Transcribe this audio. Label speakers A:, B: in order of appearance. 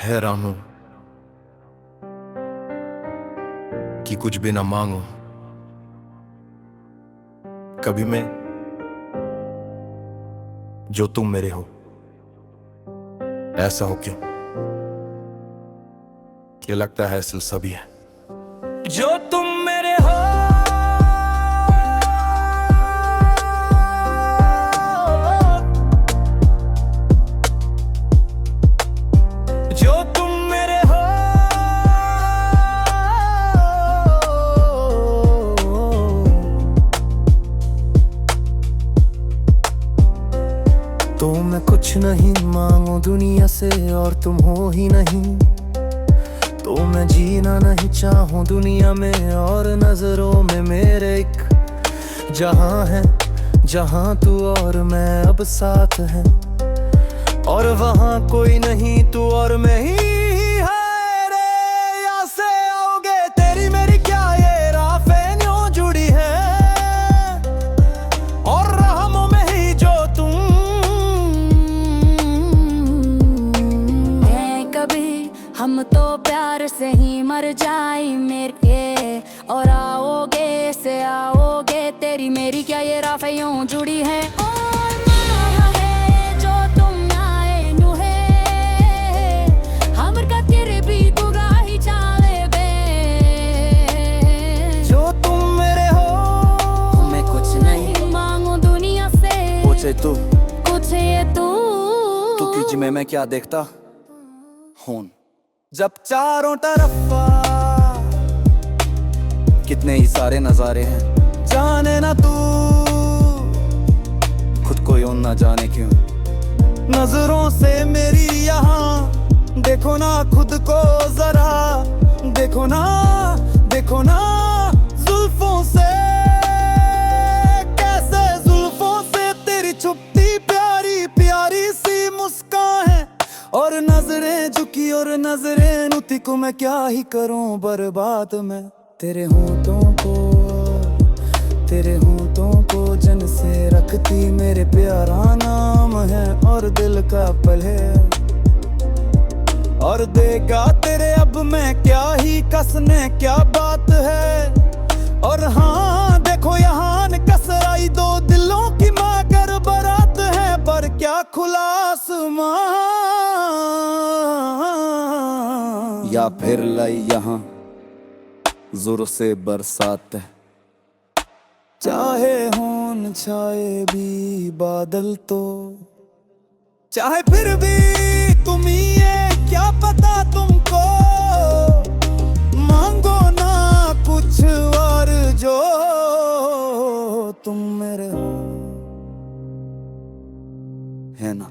A: हैरान हूं कि कुछ भी ना मांगो कभी मैं, जो तुम मेरे हो। ऐसा हो क्यों? ये लगता है असल सभी है जो तुम मेरे हो। जो तुम मेरे हो, तो मैं कुछ नहीं मांगू दुनिया से और तुम हो ही नहीं, तो मैं जीना नहीं चाहूं दुनिया में और नजरों में मेरे एक जहां है जहां तू और मैं अब साथ हैं, और वहां कोई नहीं तू और मैं ही है रे। यहाँ से आओगे तेरी मेरी क्या ये राहें यूं जुड़ी है, और रहमों में ही जो तुम
B: है। कभी हम तो प्यार से ही मर जाए मेरे, और आओगे से आओगे तेरी मेरी क्या ये राहें यूं जुड़ी है। और माया है जो तुम आए नु है, हमर का तेरे भी गुगाही चाले बे।
A: जो तुम मेरे हो,
B: मैं कुछ नहीं मांगू दुनिया से,
C: पूछे तू
B: कुछ ये तू
C: कि मैं क्या देखता हूं
A: जब चारों तरफ
C: कितने ही सारे नजारे हैं,
A: जाने ना तू
C: खुद को यूं ना जाने क्यों।
A: नजरों से मेरी यहाँ देखो ना खुद को जरा, देखो ना जुल्फों से कैसे जुल्फों से तेरी छुपती प्यारी प्यारी सी मुस्कान है, और नजरें झुकी और नजरें नुती को मैं क्या ही करूं बर्बाद मैं। तेरे होंठों को जन से रखती मेरे प्यारा नाम है, और दिल का पल है और देगा तेरे अब मैं क्या ही कसने क्या बात है। और हाँ देखो यहाँ कसराई दो दिलों की माकर बारात है, पर क्या खुला आसमां
C: या फिर लाई यहाँ जोर से बरसात है।
A: चाहे होन छाए भी बादल तो चाहे फिर भी तुम ही है, क्या पता तुमको मांगो ना कुछ और जो तुम मेरे हो
C: है ना।